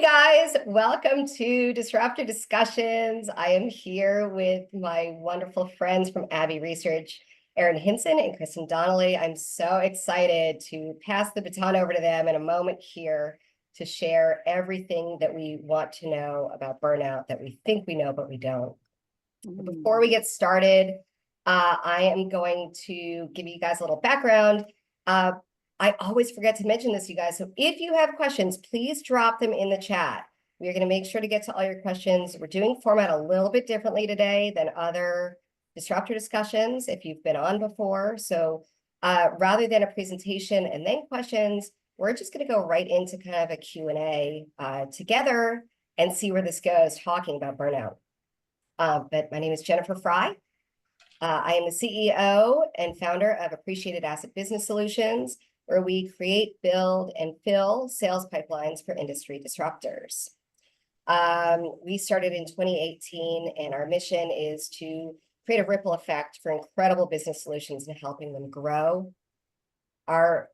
guys, welcome to Disruptor Discussions. I am here with my wonderful friends from Abbey Research, Erin Hinson and Kristen Donnelly. I'm so excited to pass the baton over to them in a moment here to share everything that we want to know about burnout that we think we know, but we don't. Before we get started, I am going to give you guys a little background. I always forget to mention this, you guys. So if you have questions, please drop them in the chat. We're going to make sure to get to all your questions. We're doing format a little bit differently today than other Disruptor discussions if you've been on before. So rather than a presentation and then questions, we're just going to go right into kind of a Q&A together and see where this goes, talking about burnout. But my name is Jennifer Fry. I am the CEO and founder of Appreciated Asset Business Solutions, where we create, build, and fill sales pipelines for industry disruptors. We started in 2018, and our mission is to create a ripple effect for incredible business solutions and helping them grow. Our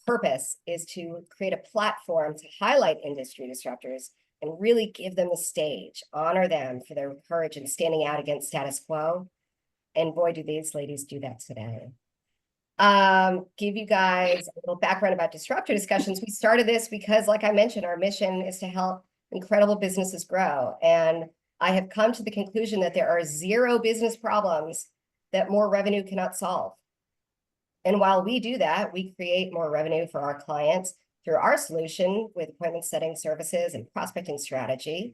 purpose is to create a platform to highlight industry disruptors and really give them a stage, honor them for their courage in standing out against status quo. And boy, do these ladies do that today. Give you guys a little background about Disruptor Discussions. We started this because, like I mentioned, our mission is to help incredible businesses grow. And I have come to the conclusion that there are zero business problems that more revenue cannot solve. And while we do that, we create more revenue for our clients through our solution with appointment setting services and prospecting strategy.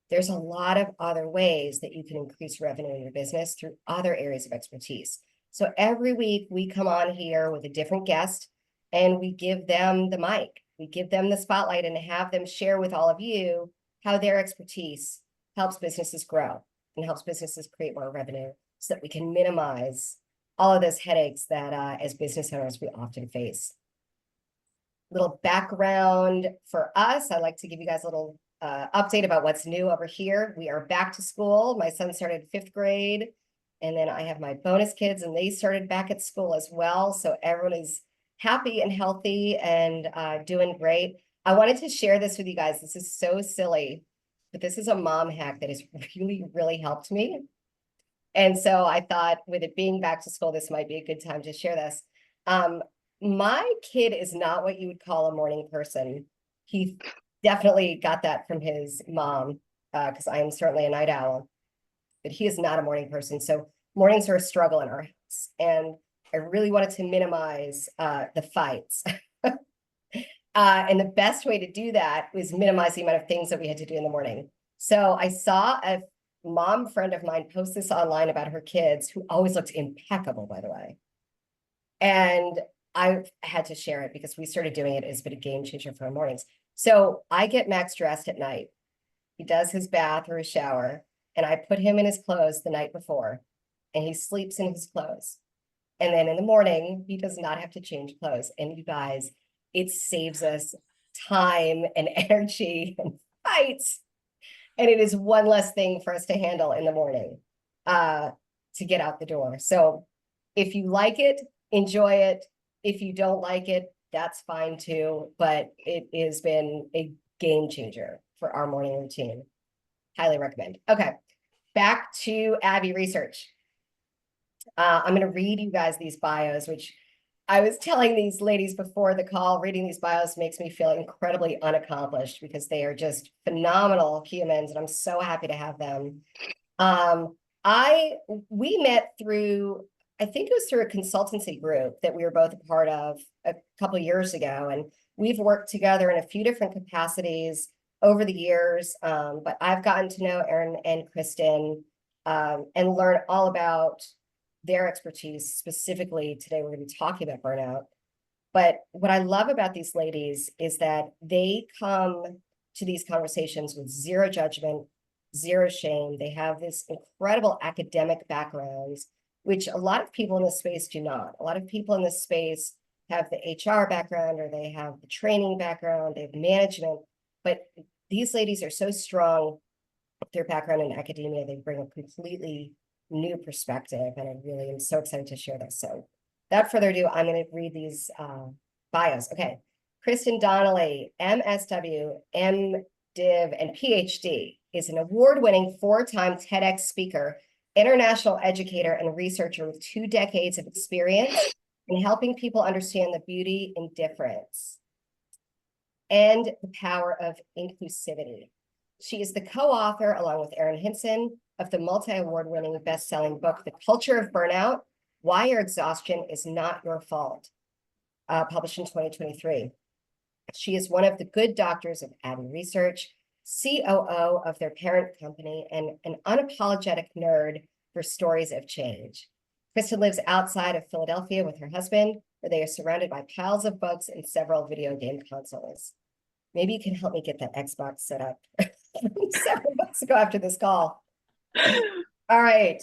There's a lot of other ways that you can increase revenue in your business through other areas of expertise. So every week we come on here with a different guest and we give them the mic. We give them the spotlight and have them share with all of you how their expertise helps businesses grow and helps businesses create more revenue so that we can minimize all of those headaches that as business owners we often face. Little background for us. I'd like to give you guys a little update about what's new over here. We are back to school. My son started 5th grade, and then I have my bonus kids, and they started back at school as well. So everyone is happy and healthy and doing great. I wanted to share this with you guys. This is so silly, but this is a mom hack that has really, really helped me. And so I thought with it being back to school, this might be a good time to share this. My kid is not what you would call a morning person. He definitely got that from his mom, because I am certainly a night owl, but he is not a morning person. So mornings are a struggle in our house. And I really wanted to minimize the fights. And the best way to do that was minimize the amount of things that we had to do in the morning. So I saw a mom friend of mine post this online about her kids, who always looked impeccable, by the way. And I had to share it because we started doing it. It's been a game changer for our mornings. So I get Max dressed at night. He does his bath or his shower, and I put him in his clothes the night before, and he sleeps in his clothes. And then in the morning, he does not have to change clothes. And you guys, it saves us time and energy and fights. And it is one less thing for us to handle in the morning to get out the door. So if you like it, enjoy it. If you don't like it, that's fine too. But it has been a game changer for our morning routine. Highly recommend. Okay, back to Abbey Research. I'm going to read you guys these bios, which I was telling these ladies before the call, reading these bios makes me feel incredibly unaccomplished because they are just phenomenal humans, and I'm so happy to have them. We met through, I think it was through a consultancy group that we were both a part of a couple of years ago, and we've worked together in a few different capacities over the years, but I've gotten to know Erin and Kristen and learn all about their expertise. Specifically, today we're going to be talking about burnout. But what I love about these ladies is that they come to these conversations with zero judgment, zero shame. They have this incredible academic backgrounds, which a lot of people in this space do not. A lot of people in this space have the HR background, or they have the training background, they have management, but these ladies are so strong with their background in academia. They bring a completely new perspective, and I really am so excited to share this. So without further ado, I'm going to read these bios. Okay, Kristen Donnelly, MSW, Div, and PhD, is an award-winning 4-time TEDx speaker, international educator, and researcher with 2 decades of experience in helping people understand the beauty in difference and the power of inclusivity. She is the co-author, along with Erin Hinson, of the multi-award-winning best-selling book, The Culture of Burnout: Why Your Exhaustion Is Not Your Fault, published in 2023. She is one of the good doctors of Abbey Research, COO of their parent company, and an unapologetic nerd for stories of change. Kristen lives outside of Philadelphia with her husband, where they are surrounded by piles of books and several video game consoles. Maybe you can help me get that Xbox set up several months ago after this call. All right.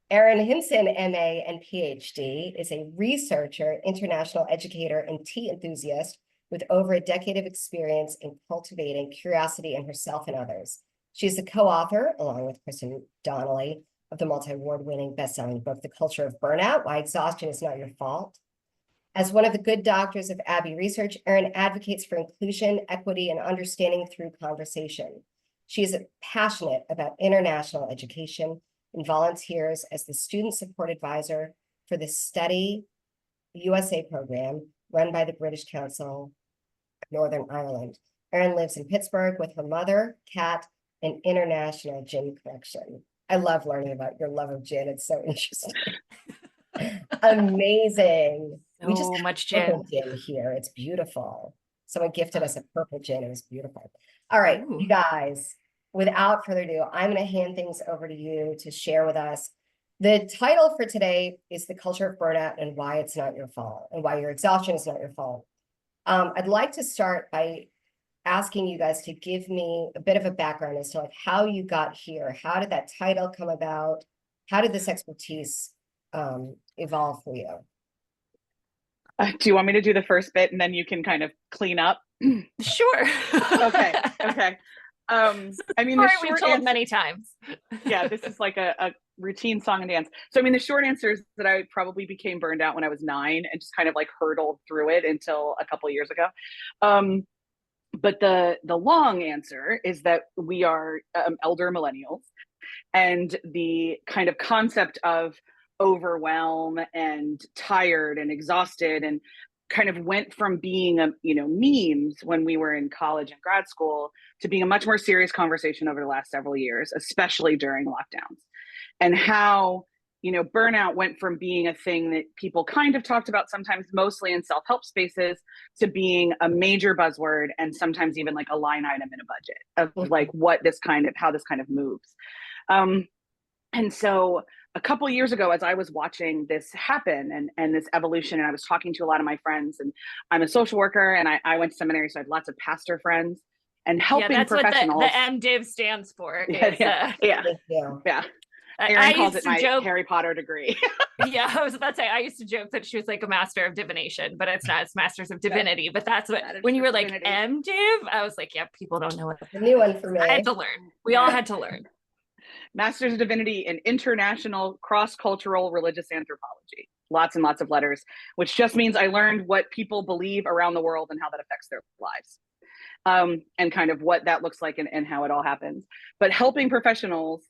Erin Hinson, MA and PhD, is a researcher, international educator, and tea enthusiast with over a decade of experience in cultivating curiosity in herself and others. She's the co-author, along with Kristen Donnelly, of the multi-award-winning best-selling book, The Culture of Burnout: Why Exhaustion Is Not Your Fault. As one of the good doctors of Abbey Research, Erin advocates for inclusion, equity, and understanding through conversation. She is passionate about international education and volunteers as the student support advisor for the Study USA program run by the British Council of Northern Ireland. Erin lives in Pittsburgh with her mother, cat, and international gin collection. I love learning about your love of gin. It's so interesting. Amazing. We just So much purple gin. gin here. It's beautiful. Someone gifted us a purple gin. It was beautiful. All right, you guys, without further ado, I'm going to hand things over to you to share with us. The title for today is The Culture of Burnout and Why It's Not Your Fault, and Why Your Exhaustion Is Not Your Fault. I'd like to start by asking you guys to give me a bit of a background as to like how you got here. How did that title come about? How did this expertise evolve for you? Do you want me to do the first bit and then you can kind of clean up? Sure. Okay. I mean, the Sorry, short we've told answer, many times. yeah, this is like a routine song and dance. So, I mean, the short answer is that I probably became burned out when I was 9 and just kind of like hurtled through it until a couple of years ago. But the long answer is that we are elder millennials, and the kind of concept of overwhelm and tired and exhausted and kind of went from being memes when we were in college and grad school to being a much more serious conversation over the last several years, especially during lockdowns, and how burnout went from being a thing that people kind of talked about, sometimes mostly in self-help spaces, to being a major buzzword and sometimes even like a line item in a budget of like how this kind of moves. And so a couple of years ago, as I was watching this happen and this evolution, and I was talking to a lot of my friends, and I'm a social worker and I went to seminary, so I have lots of pastor friends and helping professionals. What the MDiv stands for. Yeah. Erin calls it my joke. Harry Potter degree. Yeah, I was about to say, I used to joke that she was like a master of divination, but it's not, it's masters of divinity. But that's what, when you were like MDiv, I was like, yeah, people don't know what. A new one for me. I had to learn. We all had to learn. Master's of Divinity in International Cross-Cultural Religious Anthropology. Lots and lots of letters, which just means I learned what people believe around the world and how that affects their lives, and kind of what that looks like and how it all happens. But helping professionals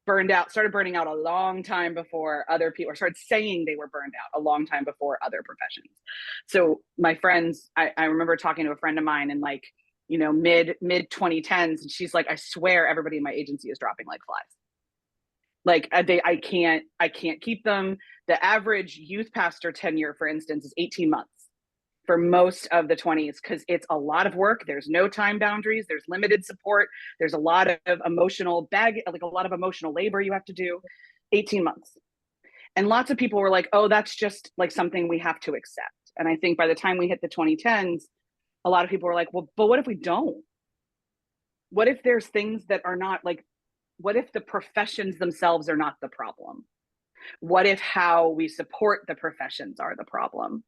started burning out a long time before other people, or started saying they were burned out a long time before other professions. So my friends, I remember talking to a friend of mine in like, mid 2010s, and she's like, I swear everybody in my agency is dropping like flies. Like I can't keep them. The average youth pastor tenure, for instance, is 18 months for most of the 20s, because it's a lot of work. There's no time boundaries. There's limited support. There's a lot of emotional labor you have to do. 18 months. And lots of people were like, oh, that's just like something we have to accept. And I think by the time we hit the 2010s, a lot of people were like, well, but what if we don't? What if there's things that are not like, what if the professions themselves are not the problem? What if how we support the professions are the problem?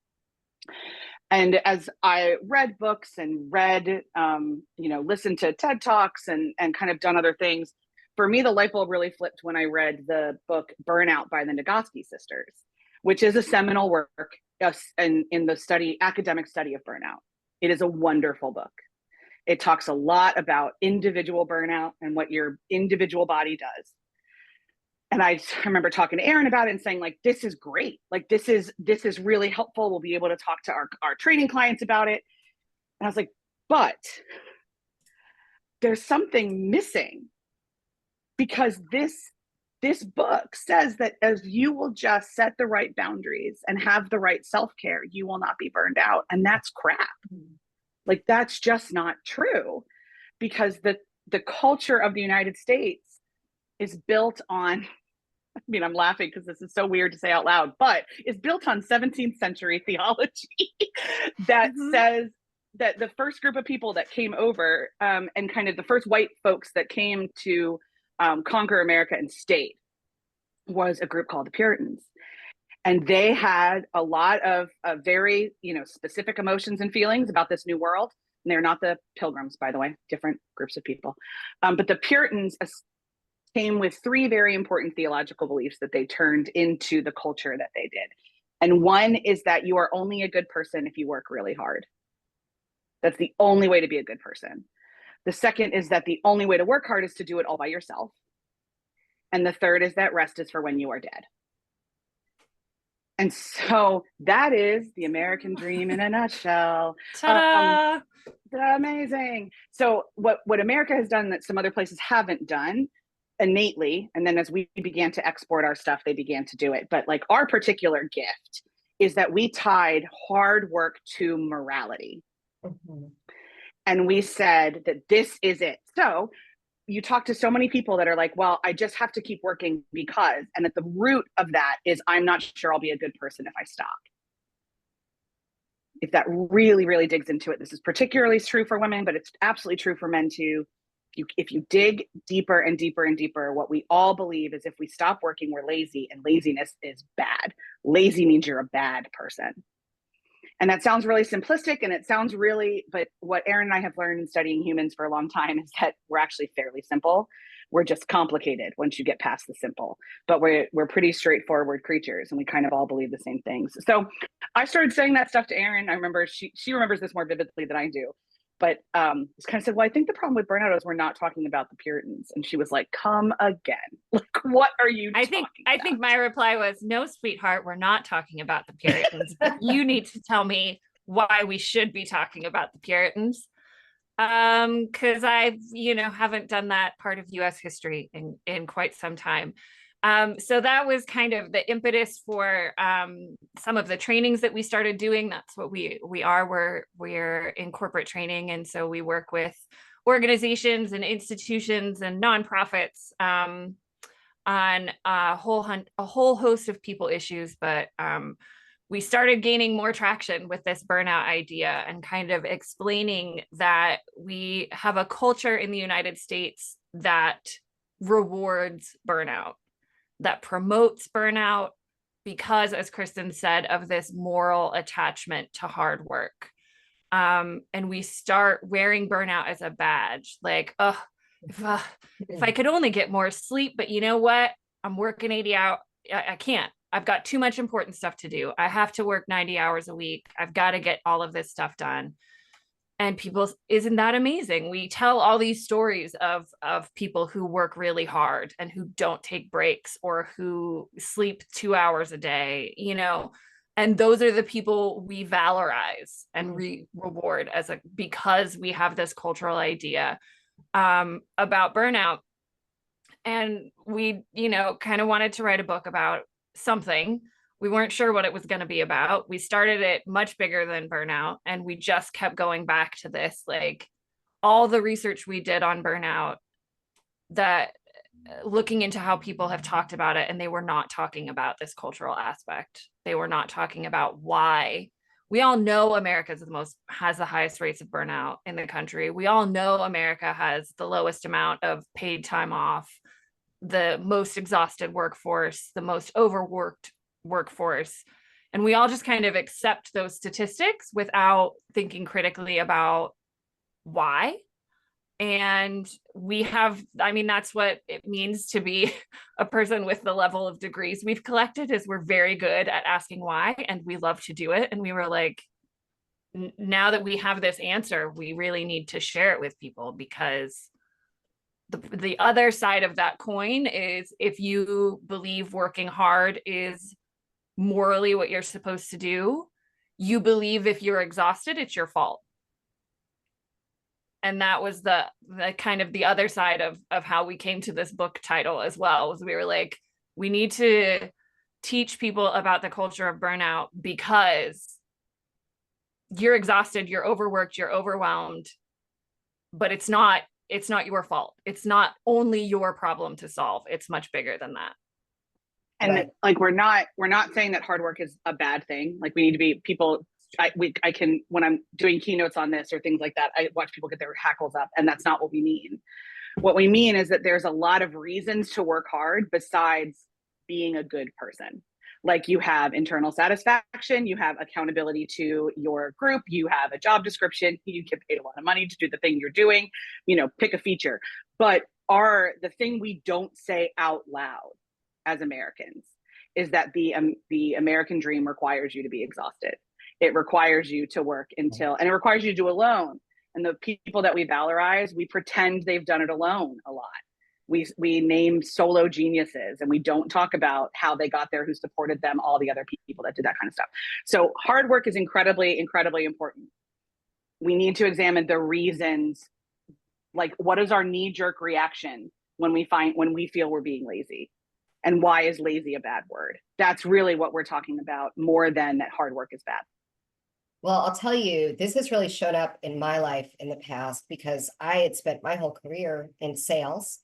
And as I read books and listened to TED Talks and kind of done other things, for me, the light bulb really flipped when I read the book Burnout by the Nagoski sisters, which is a seminal work in the academic study of burnout. It is a wonderful book. It talks a lot about individual burnout and what your individual body does. And I remember talking to Erin about it and saying, like, this is great. Like, this is really helpful. We'll be able to talk to our training clients about it. And I was like, but there's something missing, because this book says that as you will just set the right boundaries and have the right self-care, you will not be burned out. And that's crap. Like, that's just not true, because the culture of the United States is built on, I mean, I'm laughing because this is so weird to say out loud, but it's built on 17th century theology that says that the first group of people that came over, and kind of the first white folks that came to conquer America and stayed, was a group called the Puritans. And they had a lot of very, specific emotions and feelings about this new world. And they're not the Pilgrims, by the way, different groups of people. But the Puritans came with three very important theological beliefs that they turned into the culture that they did. And one is that you are only a good person if you work really hard. That's the only way to be a good person. The second is that the only way to work hard is to do it all by yourself. And the third is that rest is for when you are dead. And so that is the American dream in a nutshell. Ta-da! Amazing. So what America has done that some other places haven't done innately, and then as we began to export our stuff, they began to do it. But like, our particular gift is that we tied hard work to morality. And we said that this is it. So you talk to so many people that are like, well, I just have to keep working because, and at the root of that is, I'm not sure I'll be a good person if I stop. If that really, really digs into it, this is particularly true for women, but it's absolutely true for men too. If you dig deeper and deeper and deeper, what we all believe is if we stop working, we're lazy, and laziness is bad. Lazy means you're a bad person. And that sounds really simplistic, and it sounds really, but what Erin and I have learned in studying humans for a long time is that we're actually fairly simple. We're just complicated once you get past the simple, but we're pretty straightforward creatures, and we kind of all believe the same things. So I started saying that stuff to Erin. I remember she remembers this more vividly than I do, but just kind of said, well, I think the problem with burnout is we're not talking about the Puritans. And she was like, come again. Like, what are you I talking think my reply was, no, sweetheart, we're not talking about the Puritans. You need to tell me why we should be talking about the Puritans. Because I, haven't done that part of US history in quite some time. So that was kind of the impetus for some of the trainings that we started doing. That's what we are. We're in corporate training, and so we work with organizations and institutions and nonprofits on a whole host of people issues. But we started gaining more traction with this burnout idea and kind of explaining that we have a culture in the United States that rewards burnout, that promotes burnout because, as Kristen said, of this moral attachment to hard work. And we start wearing burnout as a badge, like, oh, if I could only get more sleep, but you know what? I'm working 80 hours. I can't. I've got too much important stuff to do. I have to work 90 hours a week. I've got to get all of this stuff done. And people, isn't that amazing? We tell all these stories of people who work really hard and who don't take breaks or who sleep 2 hours a day, and those are the people we valorize and reward because we have this cultural idea about burnout. And we, kind of wanted to write a book about something. We weren't sure what it was going to be about. We started it much bigger than burnout, and we just kept going back to this, like all the research we did on burnout, that looking into how people have talked about it, and they were not talking about this cultural aspect. They were not talking about why. We all know America has the highest rates of burnout in the country. We all know America has the lowest amount of paid time off, the most exhausted workforce, the most overworked workforce. And we all just kind of accept those statistics without thinking critically about why. And that's what it means to be a person with the level of degrees we've collected, is we're very good at asking why, and we love to do it. And we were like, now that we have this answer, we really need to share it with people, because the other side of that coin is, if you believe working hard is morally what you're supposed to do, you believe if you're exhausted, it's your fault. And that was the kind of the other side of how we came to this book title as well, was we were like, we need to teach people about the culture of burnout, because you're exhausted, you're overworked, you're overwhelmed, but it's not your fault. It's not only your problem to solve. It's much bigger than that. And Right. like, we're not saying that hard work is a bad thing. Like, we need to be people. I can, when I'm doing keynotes on this or things like that, I watch people get their hackles up, and that's not what we mean. What we mean is that there's a lot of reasons to work hard besides being a good person. Like, you have internal satisfaction, you have accountability to your group, you have a job description, you get paid a lot of money to do the thing you're doing, pick a feature. But the thing we don't say out loud as Americans is that the American dream requires you to be exhausted. It requires you to work and it requires you to do alone. And the people that we valorize, we pretend they've done it alone a lot. We name solo geniuses, and we don't talk about how they got there, who supported them, all the other people that did that kind of stuff. So hard work is incredibly, incredibly important. We need to examine the reasons, like, what is our knee-jerk reaction when we feel we're being lazy? And why is lazy a bad word? That's really what we're talking about, more than that hard work is bad. Well, I'll tell you, this has really shown up in my life in the past, because I had spent my whole career in sales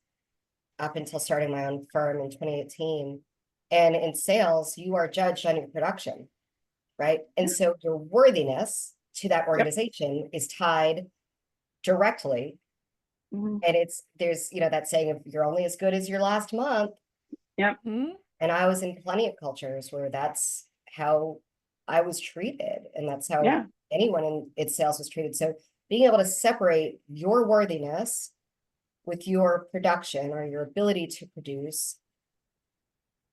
up until starting my own firm in 2018. And in sales, you are judged on your production, right? And so your worthiness to that organization is tied directly. Mm-hmm. And there's that saying of, you're only as good as your last month. Yep. Mm-hmm. And I was in plenty of cultures where that's how I was treated, and that's how anyone in its sales was treated. So being able to separate your worthiness with your production, or your ability to produce.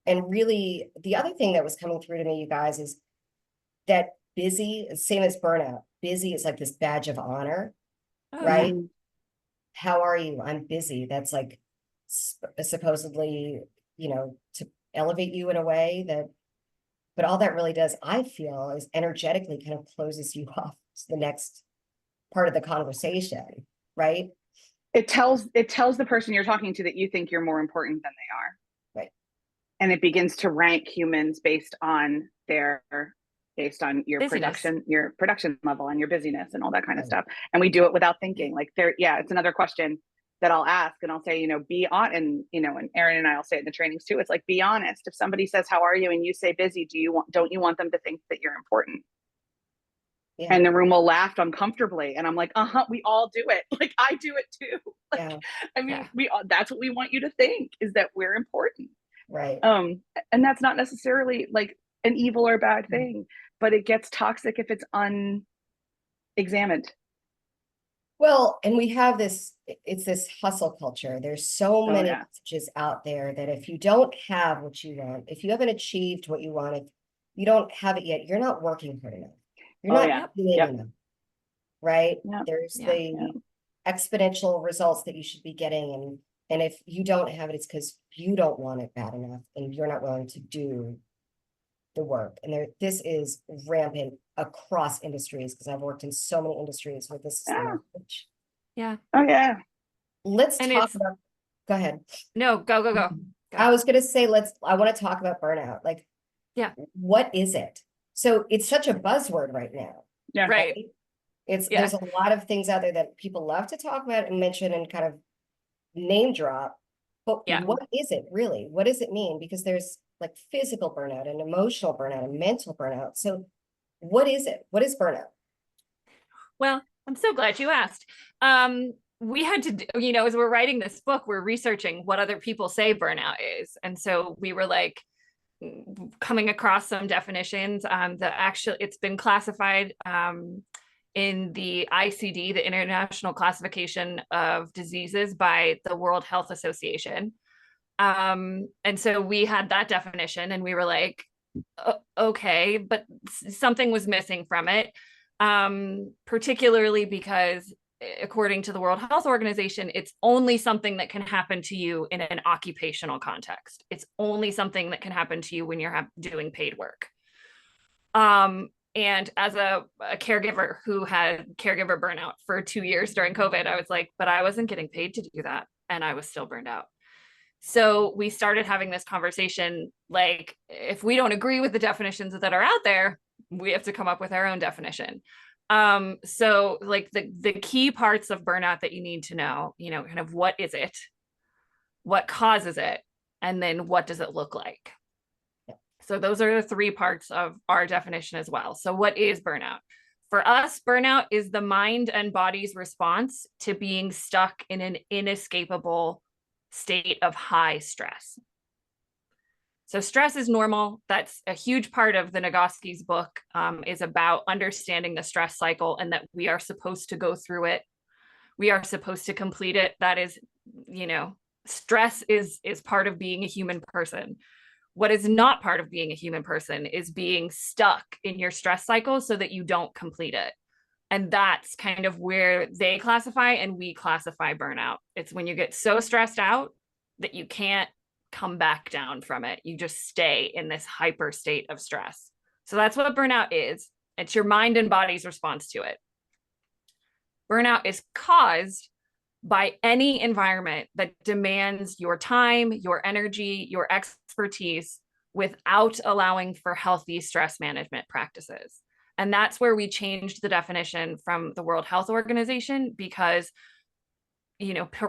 And really, the other thing that was coming through to me, you guys, is that busy, same as burnout, busy is like this badge of honor, right? Mm-hmm. How are you? I'm busy. That's like supposedly, to elevate you in a way but all that really does, I feel, is energetically kind of closes you off to the next part of the conversation, right? It tells the person you're talking to that you think you're more important than they are. Right. And it begins to rank humans based on your production level and your busyness and all that kind of stuff. And we do it without thinking. Like, it's another question that I'll ask, and I'll say, be on, and Erin and I'll say it in the trainings too. It's like, be honest. If somebody says, how are you? And you say busy, don't you want them to think that you're important? Yeah. And the room will laugh uncomfortably. And I'm like, we all do it. Like, I do it too. Like, I mean, that's what we want you to think, is that we're important. Right. And that's not necessarily like an evil or bad thing, but it gets toxic if it's unexamined. Well, and we have it's this hustle culture. There's so many messages out there that if you don't have what you want, if you haven't achieved what you want, if you don't have it yet, you're not working hard enough. You're not doing enough, right? There's the exponential results that you should be getting. And if you don't have it, it's because you don't want it bad enough, and you're not willing to do the work. And this is rampant across industries, because I've worked in so many industries where this is the message. Yeah. Oh yeah. Let's talk about, go ahead. No, go. I was going to say, I want to talk about burnout. Like, what is it? So it's such a buzzword right now. Yeah. Right. There's a lot of things out there that people love to talk about and mention and kind of name drop. But what is it really? What does it mean? Because there's like physical burnout and emotional burnout and mental burnout. So what is it? What is burnout? Well, I'm so glad you asked. We had to, as we're writing this book, we're researching what other people say burnout is. And so we were like coming across some definitions. It's been classified in the ICD, the International Classification of Diseases, by the World Health Association. And so we had that definition, and we were like, okay, but something was missing from it. particularly because according to the World Health Organization, it's only something that can happen to you in an occupational context. It's only something that can happen to you when you're doing paid work. And as a caregiver who had caregiver burnout for 2 years during COVID, I was like, but I wasn't getting paid to do that. And I was still burned out. So we started having this conversation, like, if we don't agree with the definitions that are out there, we have to come up with our own definition. So like the key parts of burnout that you need to know, kind of what is it, what causes it, and then what does it look like? So those are the 3 parts of our definition as well. So what is burnout? For us, burnout is the mind and body's response to being stuck in an inescapable state of high stress. So stress is normal. That's a huge part of the Nagoski's book, is about understanding the stress cycle and that we are supposed to go through it. We are supposed to complete it. That is, stress is part of being a human person. What is not part of being a human person is being stuck in your stress cycle so that you don't complete it. And that's kind of where they classify and we classify burnout. It's when you get so stressed out that you can't come back down from it. You just stay in this hyper state of stress. So that's what burnout is. It's your mind and body's response to it. Burnout is caused by any environment that demands your time, your energy, your expertise without allowing for healthy stress management practices. And that's where we changed the definition from the World Health Organization because,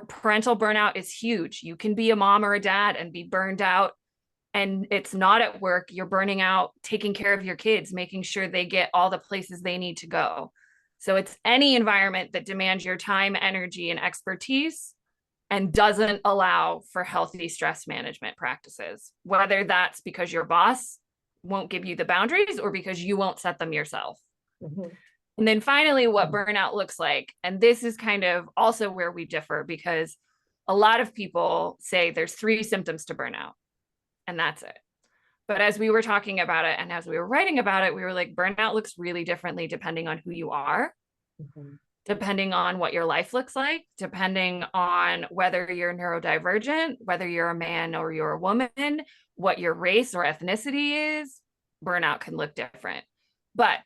parental burnout is huge. You can be a mom or a dad and be burned out, and it's not at work. You're burning out, taking care of your kids, making sure they get all the places they need to go. So it's any environment that demands your time, energy, and expertise and doesn't allow for healthy stress management practices, whether that's because your boss won't give you the boundaries or because you won't set them yourself. Mm-hmm. And then finally, what burnout looks like. And this is kind of also where we differ because a lot of people say there's 3 symptoms to burnout and that's it. But as we were talking about it and as we were writing about it, we were like, burnout looks really differently depending on who you are, depending on what your life looks like, depending on whether you're neurodivergent, whether you're a man or you're a woman, what your race or ethnicity is. Burnout can look different. But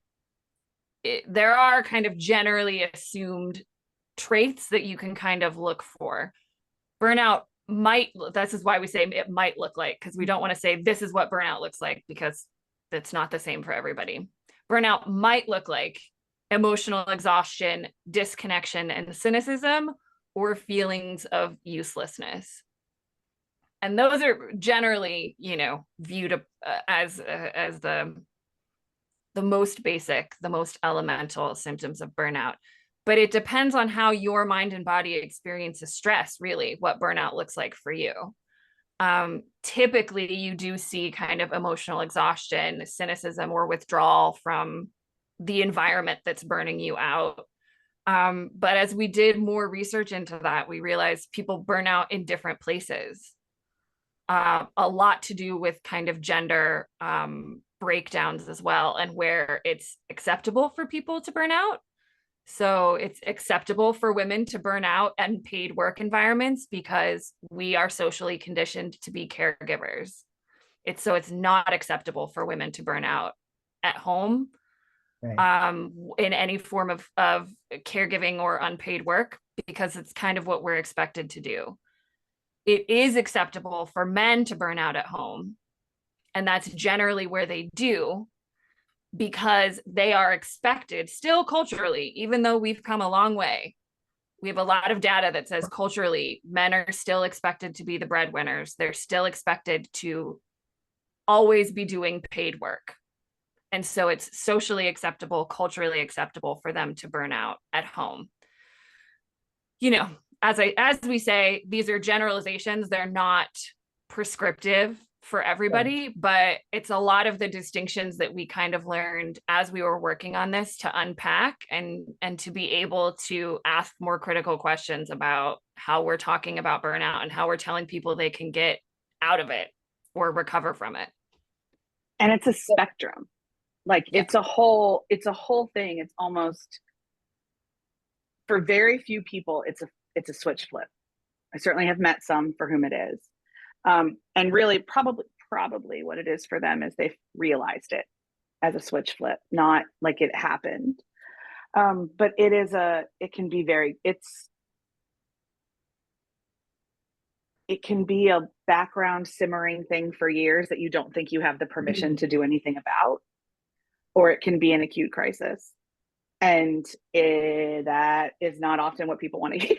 there are kind of generally assumed traits that you can kind of look for. Burnout this is why we say it might look like, because we don't want to say this is what burnout looks like because it's not the same for everybody. Burnout might look like emotional exhaustion, disconnection, and cynicism, or feelings of uselessness. And those are generally, viewed as the most basic, the most elemental symptoms of burnout. But it depends on how your mind and body experiences stress, really, what burnout looks like for you. Typically, you do see kind of emotional exhaustion, cynicism, or withdrawal from the environment that's burning you out. But as we did more research into that, we realized people burn out in different places. A lot to do with kind of gender breakdowns as well, and where it's acceptable for people to burn out. So it's acceptable for women to burn out in paid work environments because we are socially conditioned to be caregivers. It's not acceptable for women to burn out at home, right, in any form of caregiving or unpaid work, because it's kind of what we're expected to do. It is acceptable for men to burn out at home, and that's generally where they do, because they are expected still culturally, even though we've come a long way. We have a lot of data that says culturally, men are still expected to be the breadwinners. They're still expected to always be doing paid work. And so it's socially acceptable, culturally acceptable for them to burn out at home. As we say, these are generalizations. They're not prescriptive for everybody, but it's a lot of the distinctions that we kind of learned as we were working on this to unpack and to be able to ask more critical questions about how we're talking about burnout and how we're telling people they can get out of it or recover from it. And it's a spectrum. Like Yeah. it's a whole thing. It's almost, for very few people, it's a switch flip. I certainly have met some for whom it is. And really probably what it is for them is they've realized it as a switch flip, not like it happened. But it can be it can be a background simmering thing for years that you don't think you have the permission to do anything about, or it can be an acute crisis. And that is not often what people want to hear.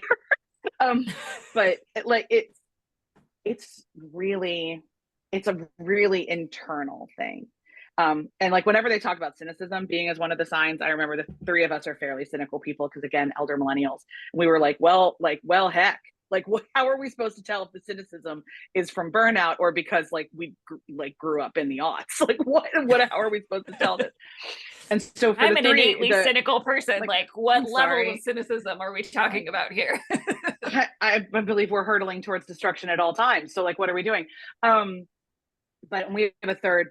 But like it's a really internal thing. And like whenever they talk about cynicism being as one of the signs, I remember the three of us are fairly cynical people because, again, elder millennials. We were like, well, heck, like how are we supposed to tell if the cynicism is from burnout or because like we grew up in the aughts? Like how are we supposed to tell this? And so for I'm an innately cynical person. Like what level of cynicism are we talking about here? I believe we're hurtling towards destruction at all times. So like, what are we doing? But we have a third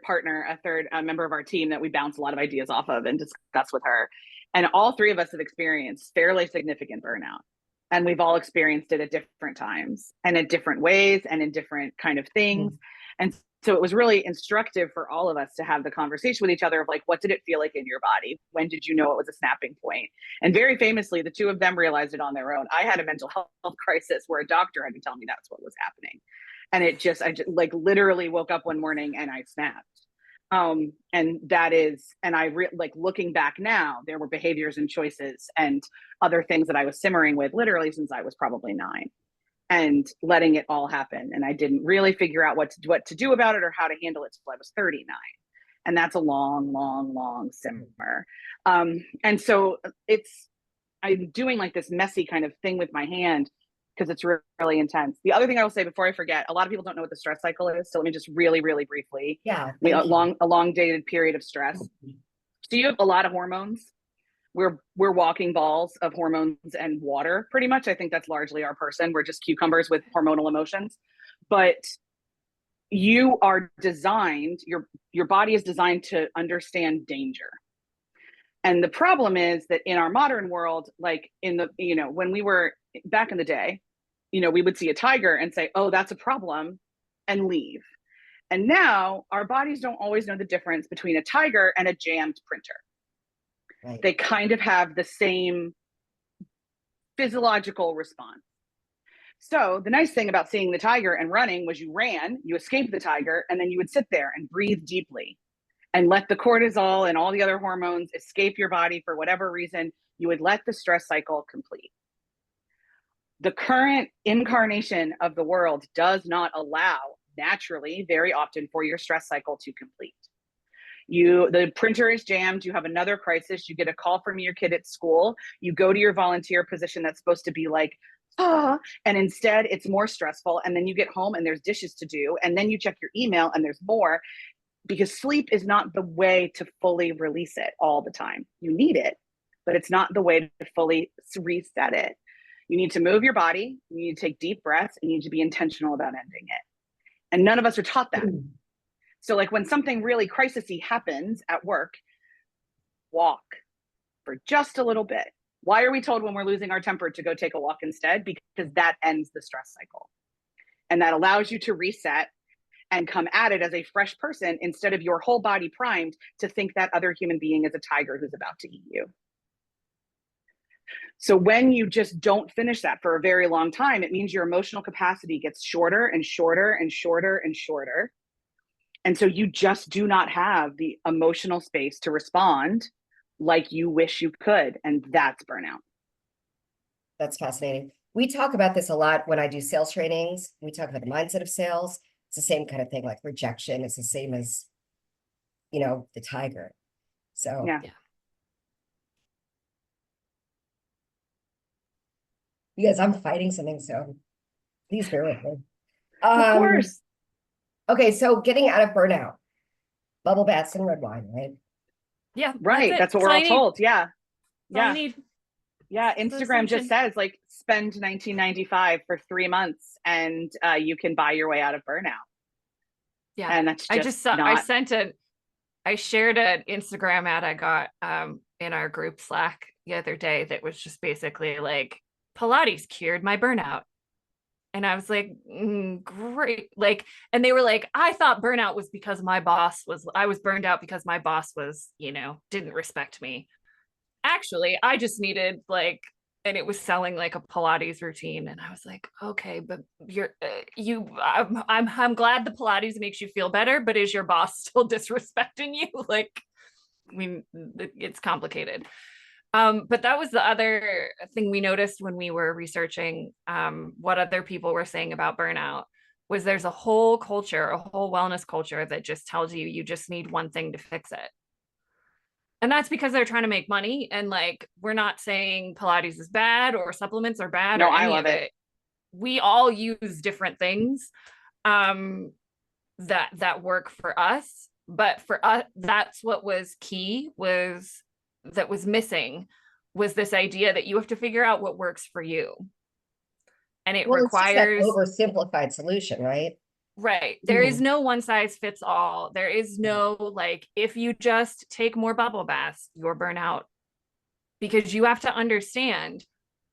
member of our team that we bounce a lot of ideas off of and discuss with her. And all three of us have experienced fairly significant burnout. And we've all experienced it at different times and in different ways and in different kind of things. And so it was really instructive for all of us to have the conversation with each other of like, what did it feel like in your body? When did you know it was a snapping point? And very famously, the two of them realized it on their own. I had a mental health crisis where a doctor had to tell me that's what was happening. And I just like literally woke up one morning and I snapped. And that is, and like looking back now, there were behaviors and choices and other things that I was simmering with literally since I was probably 9 and letting it all happen. And I didn't really figure out what to do about it or how to handle it till I was 39. And that's a long simmer. And so I'm doing like this messy kind of thing with my hand because it's really intense. The other thing I will say before I forget, a lot of people don't know what the stress cycle is. So let me just really, really briefly. Yeah. A long dated period of stress. So you have a lot of hormones. We're walking balls of hormones and water, pretty much. I think that's largely our person. We're just cucumbers with hormonal emotions. But you are designed, your body is designed to understand danger. And the problem is that in our modern world, like when we were back in the day, we would see a tiger and say, oh, that's a problem, and leave. And now our bodies don't always know the difference between a tiger and a jammed printer. Right. They kind of have the same physiological response. So the nice thing about seeing the tiger and running was you ran, you escaped the tiger, and then you would sit there and breathe deeply and let the cortisol and all the other hormones escape your body for whatever reason. You would let the stress cycle complete. The current incarnation of the world does not allow naturally, very often, for your stress cycle to complete. The printer is jammed, you have another crisis, you get a call from your kid at school, you go to your volunteer position that's supposed to be like, and instead it's more stressful. And then you get home and there's dishes to do. And then you check your email and there's more, because sleep is not the way to fully release it all the time. You need it, but it's not the way to fully reset it. You need to move your body, you need to take deep breaths, and you need to be intentional about ending it. And none of us are taught that. So like when something really crisisy happens at work, walk for just a little bit. Why are we told when we're losing our temper to go take a walk instead? Because that ends the stress cycle. And that allows you to reset and come at it as a fresh person instead of your whole body primed to think that other human being is a tiger who's about to eat you. So when you just don't finish that for a very long time, it means your emotional capacity gets shorter and shorter and shorter and shorter. And so you just do not have the emotional space to respond like you wish you could. And that's burnout. That's fascinating. We talk about this a lot when I do sales trainings. We talk about the mindset of sales. It's the same kind of thing, like rejection. It's the same as, the tiger. So yeah. You guys, I'm fighting something, so please bear with me. Of course. Okay, so getting out of burnout, bubble baths and red wine, right? Yeah, right. That's what we're all told. Yeah, yeah, yeah. Instagram just says like spend $19.95 for 3 months, and you can buy your way out of burnout. Yeah, and that's just I sent I shared an Instagram ad I got in our group Slack the other day that was just basically like, Pilates cured my burnout. And I was like, great. Like, and they were like, I thought burnout was because I was burned out because my boss was, didn't respect me. Actually, I just needed like, and it was selling like a Pilates routine. And I was like, okay, but I'm glad the Pilates makes you feel better, but is your boss still disrespecting you? Like, I mean, it's complicated. But that was the other thing we noticed when we were researching what other people were saying about burnout was there's a whole culture, a whole wellness culture that just tells you just need one thing to fix it. And that's because they're trying to make money. And like, we're not saying Pilates is bad or supplements are bad No, or I any love of it. it. We all use different things that work for us. But for us, that's what was key that was missing was this idea that you have to figure out what works for you. And it Well, it's just that requires, oversimplified solution, right? right, there is no one size fits all. There is no like, if you just take more bubble baths, you'll burn out. Because you have to understand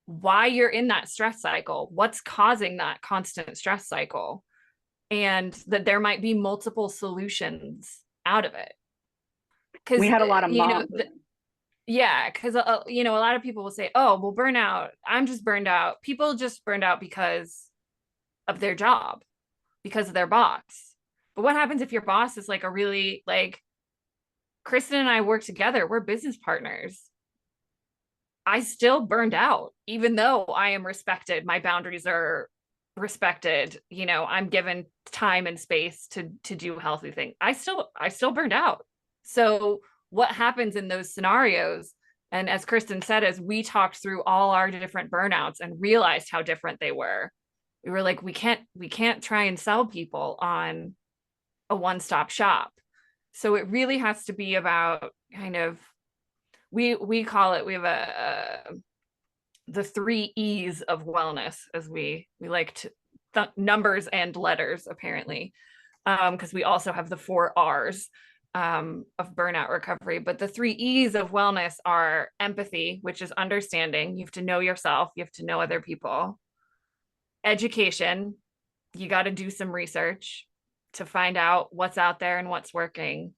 why you're in that stress cycle, what's causing that constant stress cycle, and that there might be multiple solutions out of it. We Because, had a lot of moms. yeah, because, a lot of people will say, oh, well, burnout, I'm just burned out. People just burned out because of their job, because of their boss. But what happens if your boss is like a really, like, Kristen and I work together, we're business partners. I still burned out, even though I am respected. My boundaries are respected. I'm given time and space to do healthy things. I still burned out. So what happens in those scenarios? And as Kristen said, as we talked through all our different burnouts and realized how different they were, we were like, we can't try and sell people on a one-stop shop. So it really has to be about kind of, we call it, we have the 3 E's of wellness, as we like to numbers and letters, apparently, because we also have the 4 R's of burnout recovery. But the 3 E's of wellness are empathy, which is understanding. You have to know yourself, you have to know other people. Education, you got to do some research to find out what's out there and what's working.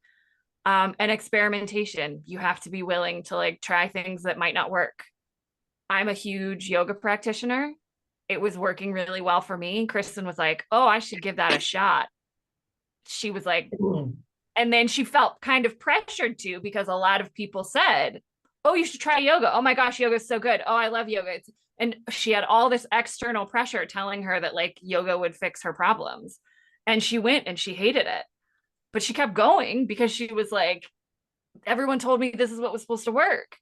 And experimentation, you have to be willing to like try things that might not work. I'm a huge yoga practitioner. It was working really well for me. Kristen was like, oh, I should give that a shot. She was like, and then she felt kind of pressured to, because a lot of people said, oh, you should try yoga. Oh my gosh, yoga is so good. Oh, I love yoga. And she had all this external pressure telling her that like yoga would fix her problems. And she went and she hated it. But she kept going because she was like, everyone told me this is what was supposed to work.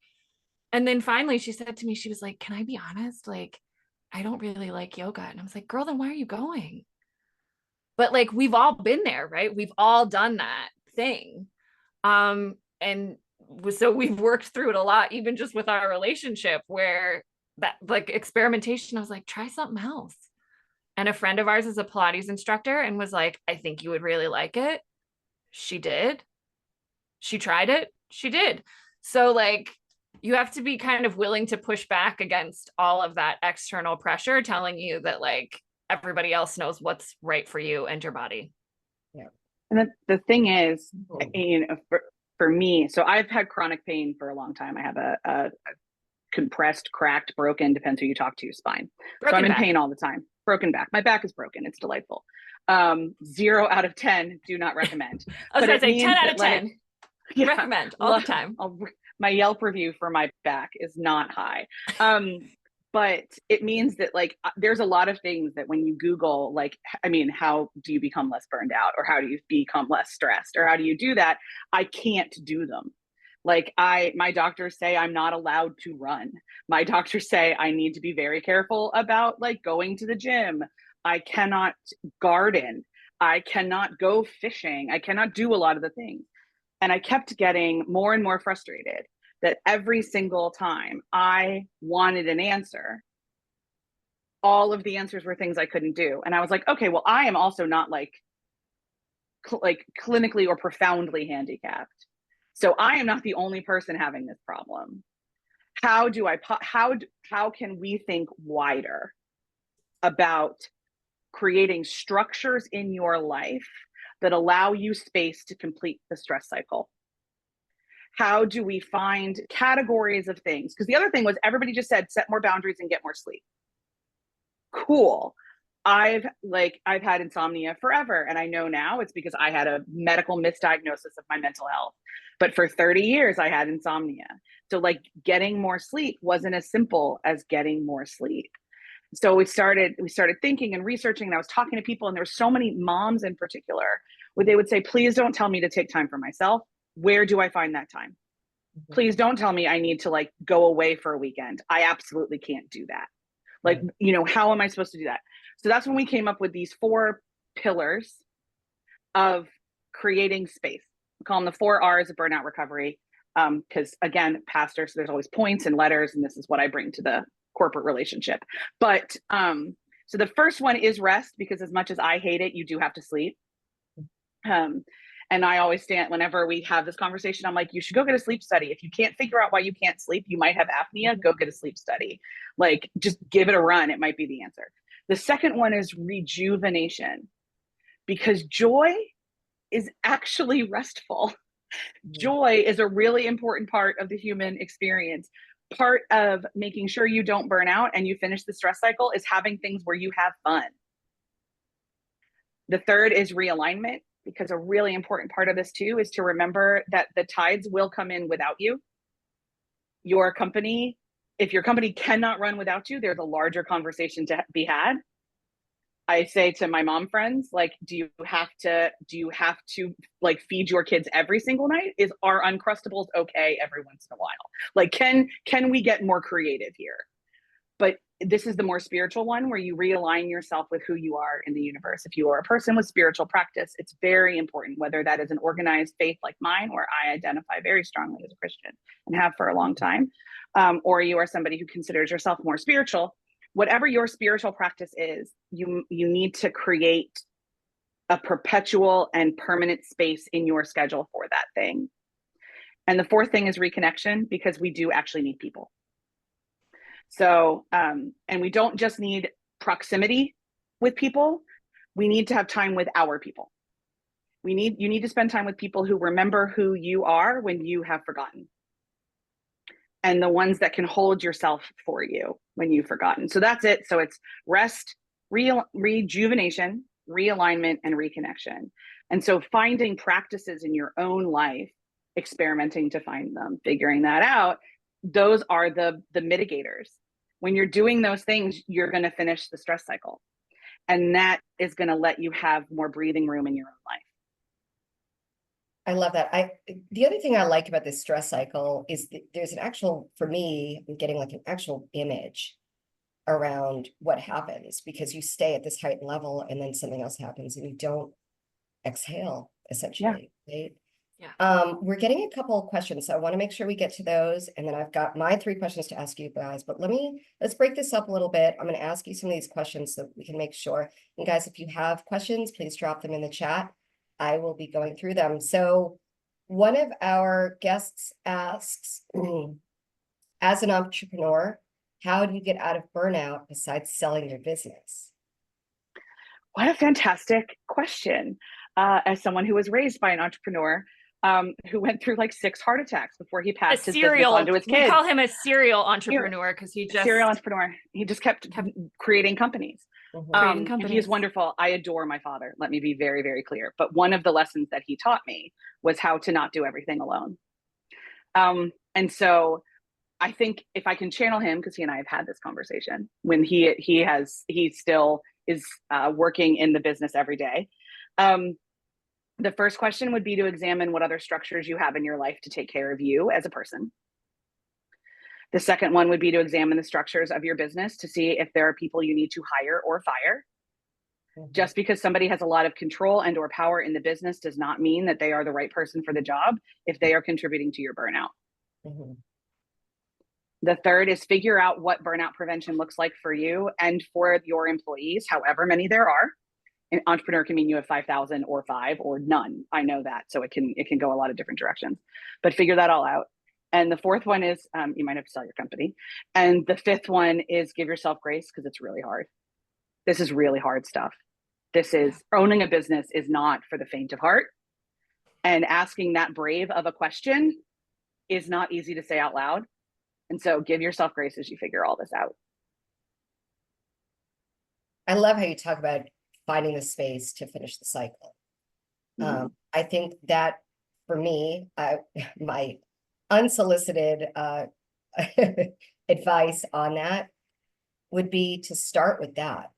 And then finally she said to me, she was like, can I be honest? Like, I don't really like yoga. And I was like, girl, then why are you going? But like, we've all been there, right? We've all done that thing. And so we've worked through it a lot, even just with our relationship, where that like experimentation, I was like, try something else. And a friend of ours is a Pilates instructor and was like, I think you would really like it. She did. She tried it. She did. So like, you have to be kind of willing to push back against all of that external pressure telling you that like everybody else knows what's right for you and your body. Yeah. And the thing is, for me, so I've had chronic pain for a long time. I have a compressed, cracked, broken, depends who you talk to, spine. So I'm in pain all the time. Broken back. My back is broken. It's delightful. 0 out of 10, do not recommend. I was going to say 10 out of 10. Yeah, recommend all the time. My Yelp review for my back is not high. But it means that like there's a lot of things that when you Google, like, I mean, how do you become less burned out, or how do you become less stressed, or how do you do that? I can't do them. Like my doctors say I'm not allowed to run. My doctors say I need to be very careful about like going to the gym. I cannot garden. I cannot go fishing. I cannot do a lot of the things. And I kept getting more and more frustrated that every single time I wanted an answer, all of the answers were things I couldn't do. And I was like, okay, well, I am also not like like clinically or profoundly handicapped. So I am not the only person having this problem. How can we think wider about creating structures in your life that allow you space to complete the stress cycle? How do we find categories of things? Because the other thing was everybody just said, set more boundaries and get more sleep. Cool. I've had insomnia forever. And I know now it's because I had a medical misdiagnosis of my mental health. But for 30 years, I had insomnia. So like getting more sleep wasn't as simple as getting more sleep. So we started thinking and researching, and I was talking to people, and there were so many moms in particular where they would say, please don't tell me to take time for myself. Where do I find that time? Please don't tell me I need to like go away for a weekend. I absolutely can't do that. Like, how am I supposed to do that? So that's when we came up with these 4 pillars of creating space. We call them the 4 R's of burnout recovery. Because again, pastor, so there's always points and letters, and this is what I bring to the corporate relationship. But so the first one is rest, because as much as I hate it, you do have to sleep. And I always stand, whenever we have this conversation, I'm like, you should go get a sleep study. If you can't figure out why you can't sleep, you might have apnea, go get a sleep study. Like, just give it a run. It might be the answer. The second one is rejuvenation, because joy is actually restful. Joy is a really important part of the human experience. Part of making sure you don't burn out and you finish the stress cycle is having things where you have fun. The third is realignment, because a really important part of this too is to remember that the tides will come in without you. Your company, if your company cannot run without you, there's a larger conversation to be had. I say to my mom friends, like, do you have to like feed your kids every single night? Are Uncrustables okay every once in a while? Like, can we get more creative here? But this is the more spiritual one, where you realign yourself with who you are in the universe. If you are a person with spiritual practice, it's very important, whether that is an organized faith like mine, where I identify very strongly as a Christian and have for a long time, or you are somebody who considers yourself more spiritual. Whatever your spiritual practice is, you need to create a perpetual and permanent space in your schedule for that thing. And the fourth thing is reconnection, because we do actually need people. So, and we don't just need proximity with people, we need to have time with our people. You need to spend time with people who remember who you are when you have forgotten, and the ones that can hold yourself for you when you've forgotten. So that's it. So it's rest, rejuvenation, realignment, and reconnection. And so finding practices in your own life, experimenting to find them, figuring that out, those are the mitigators. When you're doing those things, you're going to finish the stress cycle. And that is going to let you have more breathing room in your own life. I love that. The other thing I like about this stress cycle is that there's an actual, for me, I'm getting like an actual image around what happens, because you stay at this heightened level and then something else happens and you don't exhale, essentially. Yeah. Right? Yeah. We're getting a couple of questions, so I want to make sure we get to those, and then I've got my 3 questions to ask you guys. But let's break this up a little bit. I'm going to ask you some of these questions so we can make sure. And guys, if you have questions, please drop them in the chat. I will be going through them. So one of our guests asks, as an entrepreneur, how do you get out of burnout besides selling your business? What a fantastic question. As someone who was raised by an entrepreneur, who went through like 6 heart attacks before he passed his business on to his kids. We call him a serial entrepreneur because he just kept creating companies. Creating companies. He is wonderful. I adore my father. Let me be very, very clear. But one of the lessons that he taught me was how to not do everything alone. And so I think if I can channel him, because he and I have had this conversation, when he still is working in the business every day. The first question would be to examine what other structures you have in your life to take care of you as a person. The second one would be to examine the structures of your business to see if there are people you need to hire or fire. Mm-hmm. Just because somebody has a lot of control and or power in the business does not mean that they are the right person for the job if they are contributing to your burnout. Mm-hmm. The third is figure out what burnout prevention looks like for you and for your employees, however many there are, An entrepreneur can mean you have 5,000 or 5 or none. I know that. So it can go a lot of different directions, but figure that all out. And the fourth one is you might have to sell your company. And the fifth one is give yourself grace, because it's really hard. This is really hard stuff. This is owning a business is not for the faint of heart. And asking that brave of a question is not easy to say out loud. And so give yourself grace as you figure all this out. I love how you talk about finding the space to finish the cycle. I think that for me, my unsolicited advice on that would be to start with that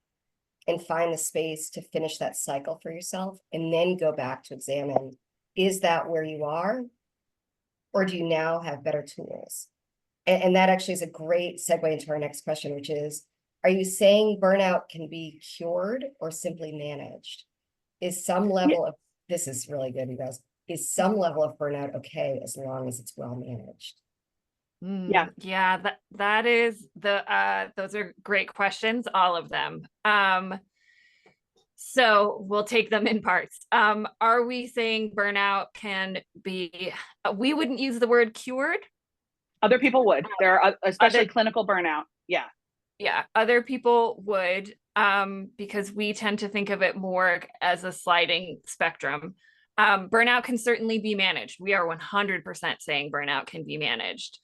and find the space to finish that cycle for yourself, and then go back to examine, is that where you are? Or do you now have better tools? And that actually is a great segue into our next question, which is, are you saying burnout can be cured or simply managed? Is some level of, this is really good, you guys, is some level of burnout okay as long as it's well managed? Yeah, that is those are great questions, all of them. So we'll take them in parts. Are we saying burnout can be, we wouldn't use the word cured? Other people would. There are, especially clinical burnout. Yeah. Yeah, other people would, because we tend to think of it more as a sliding spectrum. Burnout can certainly be managed. We are 100% saying burnout can be managed.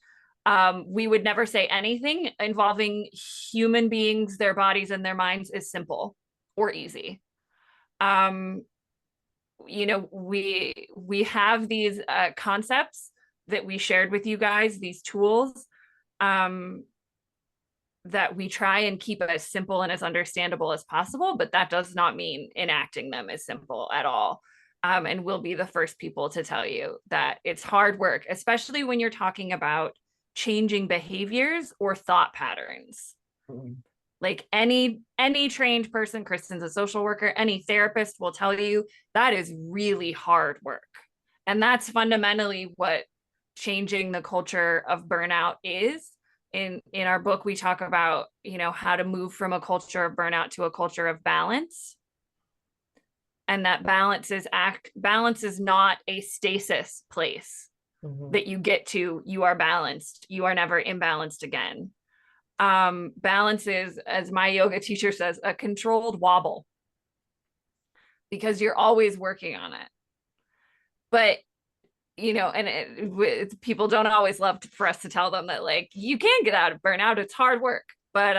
We would never say anything involving human beings, their bodies, and their minds is simple or easy. You know, we have these concepts that we shared with you guys, these tools, that we try and keep as simple and as understandable as possible, but that does not mean enacting them is simple at all. And we'll be the first people to tell you that it's hard work, especially when you're talking about changing behaviors or thought patterns. Like any trained person, Kristen's a social worker, any therapist will tell you that is really hard work. And that's fundamentally what changing the culture of burnout is. In our book, we talk about, you know, how to move from a culture of burnout to a culture of balance. And that balance is not a stasis place that you get to, you are balanced, you are never imbalanced again. Balance is, as my yoga teacher says, a controlled wobble, because you're always working on it. But you know, and people don't always love for us to tell them that, like, you can get out of burnout, it's hard work. But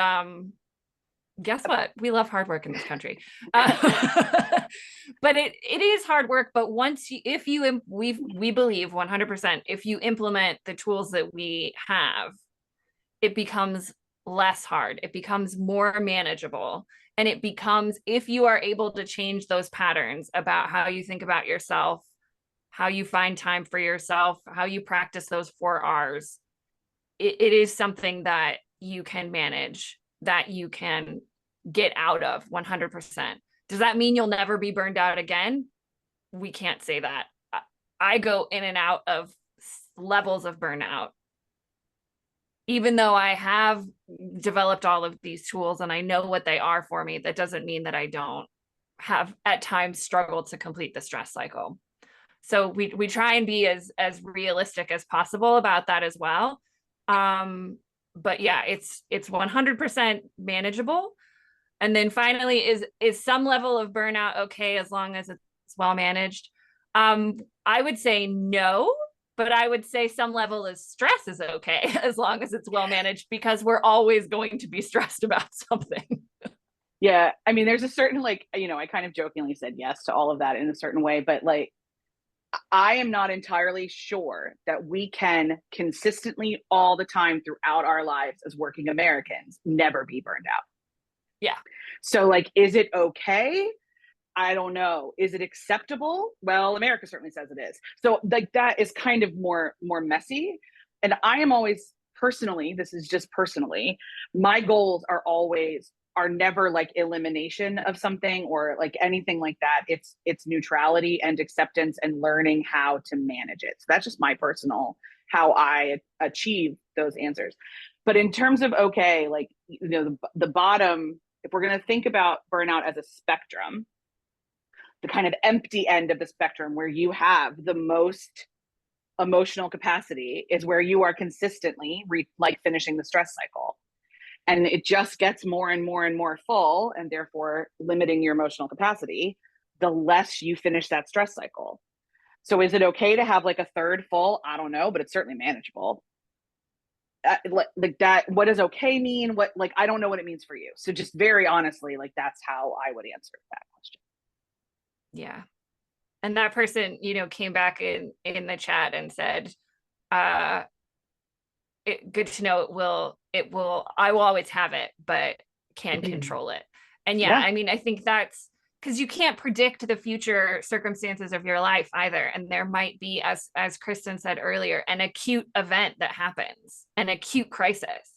guess what? We love hard work in this country. But it is hard work. But once we believe 100%, if you implement the tools that we have, it becomes less hard. It becomes more manageable. And it becomes, if you are able to change those patterns about how you think about yourself, how you find time for yourself, how you practice those 4 R's, it is something that you can manage, that you can get out of 100%. Does that mean you'll never be burned out again? We can't say that. I go in and out of levels of burnout. Even though I have developed all of these tools and I know what they are for me, that doesn't mean that I don't have at times struggled to complete the stress cycle. So we try and be as realistic as possible about that as well. But yeah, it's 100% manageable. And then finally, is some level of burnout okay as long as it's well managed? I would say no, but I would say some level of stress is okay as long as it's well managed, because we're always going to be stressed about something. Yeah, I mean, there's a certain, like, you know, I kind of jokingly said yes to all of that in a certain way, but like, I am not entirely sure that we can consistently all the time throughout our lives as working Americans never be burned out. Yeah. So like, is it okay? I don't know. Is it acceptable? Well, America certainly says it is. So like, that is kind of more messy. And I am always personally, this is just personally, my goals are never like elimination of something or like anything like that. It's neutrality and acceptance and learning how to manage it. So that's just my personal, how I achieve those answers. But in terms of, okay, like, you know, the bottom, if we're going to think about burnout as a spectrum, the kind of empty end of the spectrum where you have the most emotional capacity is where you are consistently like finishing the stress cycle. And it just gets more and more and more full, and therefore limiting your emotional capacity the less you finish that stress cycle. So is it okay to have like a third full? I don't know, but it's certainly manageable. Like that, what does okay mean? What, like, I don't know what it means for you. So just very honestly, like that's how I would answer that question. Yeah. And that person, came back in the chat and said, good to know I will always have it, but can control it. And yeah, I mean, I think that's because you can't predict the future circumstances of your life either. And there might be, as Kristen said earlier, an acute event that happens, an acute crisis.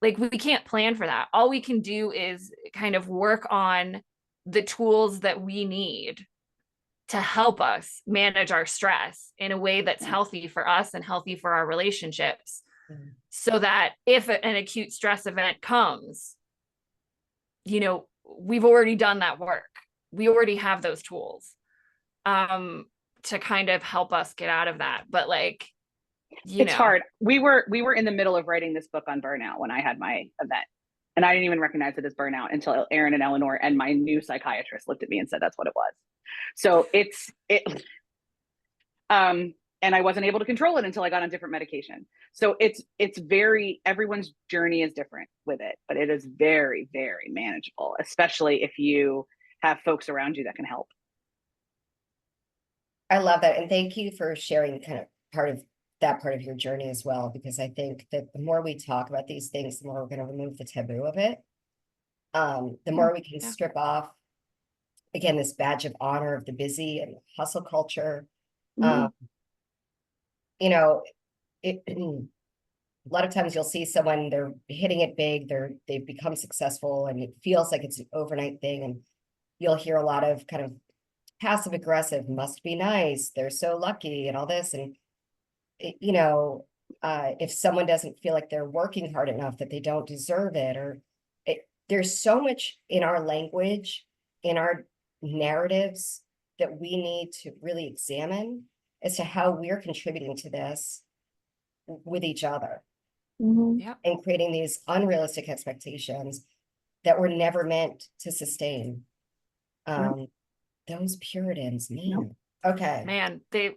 Like we can't plan for that. All we can do is kind of work on the tools that we need to help us manage our stress in a way that's healthy for us and healthy for our relationships. So that if an acute stress event comes, we've already done that work. We already have those tools to kind of help us get out of that. But like, it's hard. We were in the middle of writing this book on burnout when I had my event. And I didn't even recognize it as burnout until Erin and Eleanor and my new psychiatrist looked at me and said that's what it was. So and I wasn't able to control it until I got on different medication. So it's very, everyone's journey is different with it, but it is very, very manageable, especially if you have folks around you that can help. I love that. And thank you for sharing kind of part of your journey as well, because I think that the more we talk about these things, the more we're going to remove the taboo of it. The more we can strip off, again, this badge of honor of the busy and hustle culture. A lot of times you'll see someone, they're hitting it big, they've become successful, and it feels like it's an overnight thing. And you'll hear a lot of kind of passive aggressive, must be nice, they're so lucky, and all this. And if someone doesn't feel like they're working hard enough, that they don't deserve it, or there's so much in our language, in our narratives, that we need to really examine as to how we're contributing to this with each other. And creating these unrealistic expectations that were never meant to sustain. Those Puritans, man. Okay. Man, they've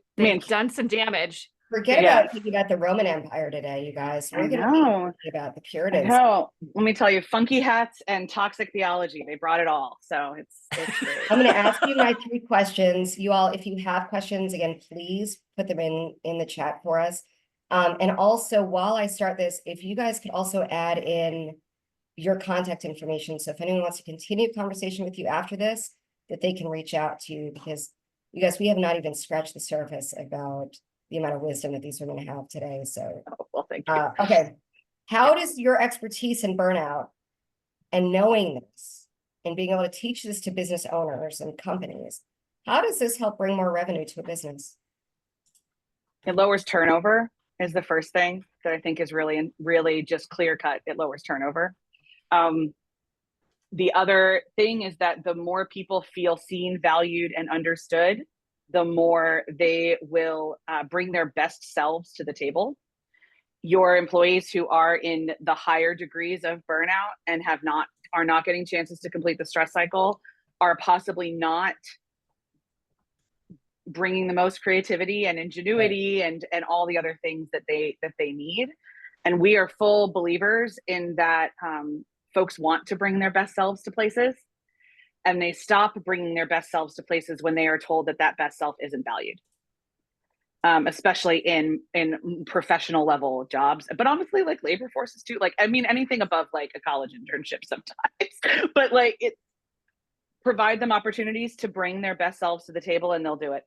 done some damage. Forget about thinking about the Roman Empire today, you guys. We're going to be thinking about the Puritans. Let me tell you, funky hats and toxic theology, they brought it all. So it's great. I'm going to ask you my 3 questions. You all, if you have questions, again, please put them in the chat for us. And also, while I start this, if you guys could also add in your contact information. So if anyone wants to continue a conversation with you after this, that they can reach out to you, because you guys, we have not even scratched the surface about the amount of wisdom that these women have today. So, well, thank you. Okay. How does your expertise in burnout and knowing this and being able to teach this to business owners and companies, how does this help bring more revenue to a business? It lowers turnover is the first thing that I think is really, really just clear cut. It lowers turnover. The other thing is that the more people feel seen, valued, and understood, the more they will bring their best selves to the table. Your employees who are in the higher degrees of burnout and are not getting chances to complete the stress cycle are possibly not bringing the most creativity and ingenuity and all the other things that they need. And we are full believers in that. Folks want to bring their best selves to places, and they stop bringing their best selves to places when they are told that best self isn't valued, especially in professional level jobs, but honestly, like labor forces too. Like, I mean, anything above like a college internship sometimes, but like provide them opportunities to bring their best selves to the table, and they'll do it.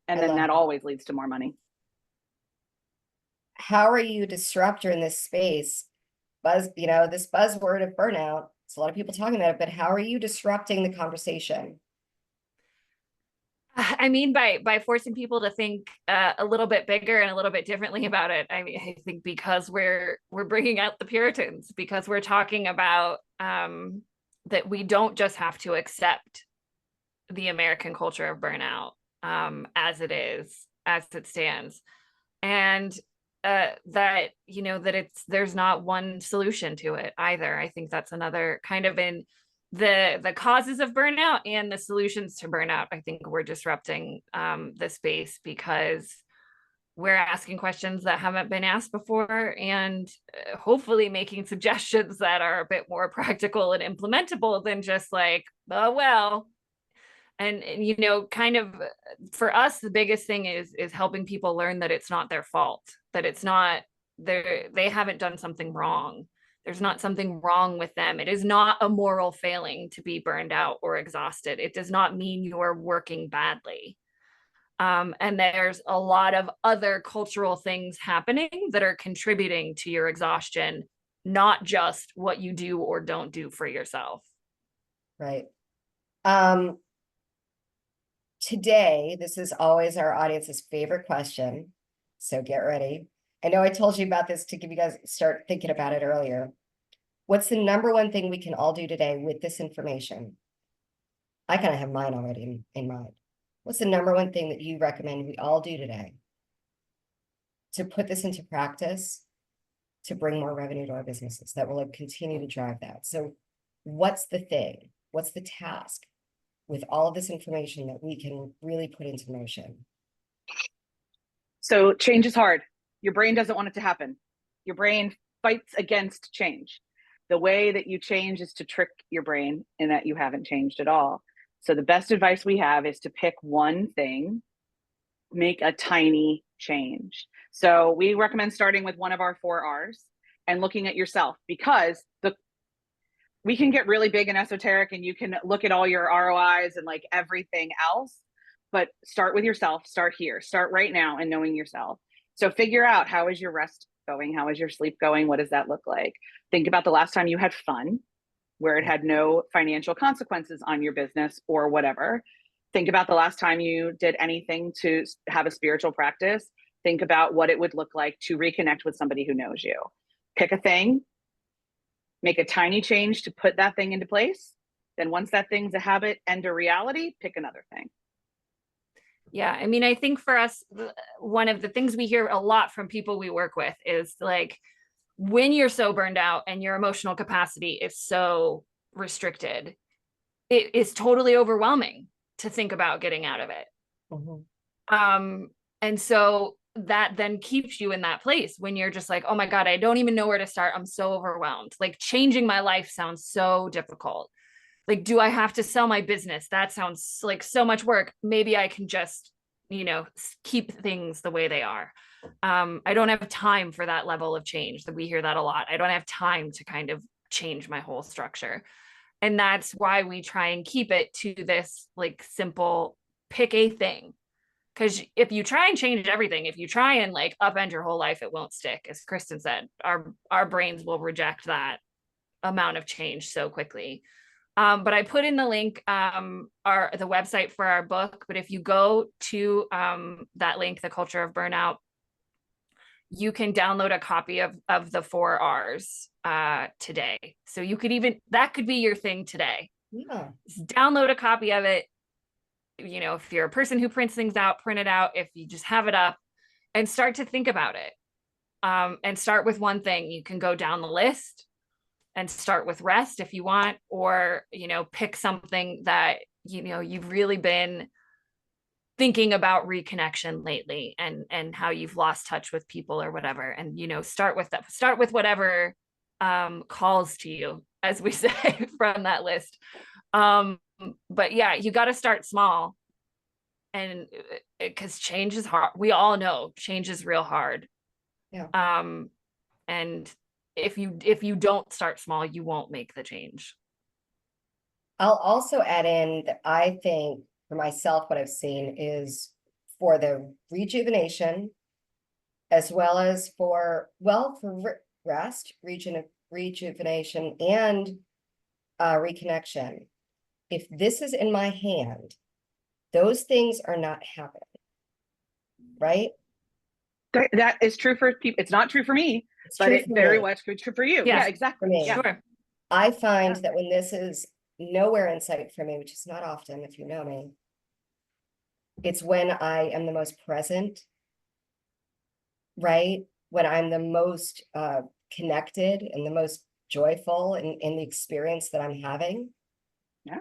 And then that always leads to more money. How are you a disruptor in this space? This buzzword of burnout, it's a lot of people talking about it, but how are you disrupting the conversation? I mean, by forcing people to think a little bit bigger and a little bit differently about it. I mean, I think because we're bringing out the Puritans, because we're talking about that we don't just have to accept the American culture of burnout, as it is, as it stands. And that, you know, that there's not one solution to it either. I think that's another kind of in the causes of burnout and the solutions to burnout. I think we're disrupting the space because we're asking questions that haven't been asked before, and hopefully making suggestions that are a bit more practical and implementable than just like, oh well. And you know, kind of for us, the biggest thing is helping people learn that it's not their fault, that it's not they haven't done something wrong. There's not something wrong with them. It is not a moral failing to be burned out or exhausted. It does not mean you're working badly. And there's a lot of other cultural things happening that are contributing to your exhaustion, not just what you do or don't do for yourself. Right. Today, this is always our audience's favorite question, so get ready. I know I told you about this to give you guys start thinking about it earlier. What's the number one thing we can all do today with this information? I kind of have mine already in mind. What's the number one thing that you recommend we all do today to put this into practice, to bring more revenue to our businesses that will like continue to drive that? So what's the thing? What's the task with all of this information that we can really put into motion? So change is hard. Your brain doesn't want it to happen. Your brain fights against change. The way that you change is to trick your brain in that you haven't changed at all. So the best advice we have is to pick one thing, make a tiny change. So we recommend starting with one of our 4 R's and looking at yourself, because we can get really big and esoteric and you can look at all your ROIs and like everything else, but start with yourself. Start here, start right now and knowing yourself. So figure out, how is your rest going? How is your sleep going? What does that look like? Think about the last time you had fun, where it had no financial consequences on your business or whatever. Think about the last time you did anything to have a spiritual practice. Think about what it would look like to reconnect with somebody who knows you. Pick a thing, make a tiny change to put that thing into place. Then once that thing's a habit and a reality, pick another thing. Yeah, I mean, I think for us, one of the things we hear a lot from people we work with is like, when you're so burned out and your emotional capacity is so restricted, it is totally overwhelming to think about getting out of it. Mm-hmm. And so that then keeps you in that place when you're just like, oh my God, I don't even know where to start. I'm so overwhelmed. Like changing my life sounds so difficult. Like, do I have to sell my business? That sounds like so much work. Maybe I can just, you know, keep things the way they are. I don't have time for that level of change. That we hear that a lot. I don't have time to kind of change my whole structure. And that's why we try and keep it to this like simple, pick a thing. Because if you try and change everything, if you try and like upend your whole life, it won't stick. As Kristen said, our brains will reject that amount of change so quickly. But I put in the link, the website for our book. But if you go to that link, The Culture of Burnout, you can download a copy of the 4 R's today. So you could even, that could be your thing today. Yeah. Just download a copy of it. You know, if you're a person who prints things out, print it out. If you just have it up and start to think about it, and start with one thing. You can go down the list and start with rest if you want, or, you know, pick something that, you know, you've really been thinking about reconnection lately and how you've lost touch with people or whatever. And, you know, start with whatever calls to you, as we say, from that list. But yeah, you got to start small, and because change is hard. We all know change is real hard. Yeah. And if you don't start small, you won't make the change. I'll also add in that I think for myself, what I've seen is for the rejuvenation, as well as for rest, rejuvenation, and reconnection. If this is in my hand, those things are not happening, right? That is true for people. It's not true for me, but it's very much true for you. Yeah, exactly. For me. Sure. I find that when this is nowhere in sight for me, which is not often if you know me. It's when I am the most present, right? When I'm the most connected and the most joyful in the experience that I'm having. Yeah.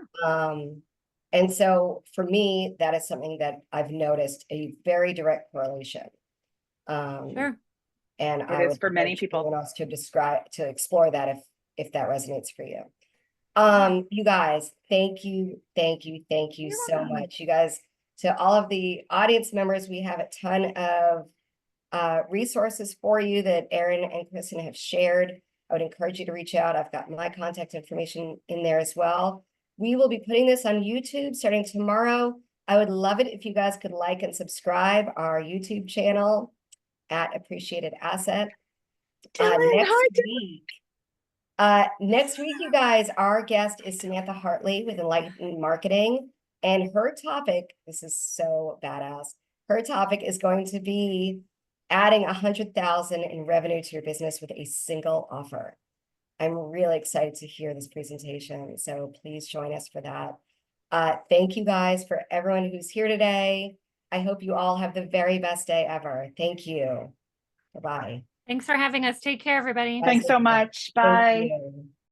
And so for me, that is something that I've noticed a very direct correlation. Sure. And It I is would for many encourage people. everyone else to explore that if that resonates for you. You guys, thank you You're so welcome. much. You guys, to all of the audience members, we have a ton of resources for you that Erin and Kristen have shared. I would encourage you to reach out. I've got my contact information in there as well. We will be putting this on YouTube starting tomorrow. I would love it if you guys could like and subscribe our YouTube channel at Appreciated Asset. Next week, you guys, our guest is Samantha Hartley with Enlightened Marketing, and her topic, this is so badass, her topic is going to be adding 100,000 in revenue to your business with a single offer. I'm really excited to hear this presentation, so please join us for that. Thank you guys for everyone who's here today. I hope you all have the very best day ever. Thank you. Bye-bye. Thanks for having us. Take care, everybody. Thanks so much. Bye. Thank you.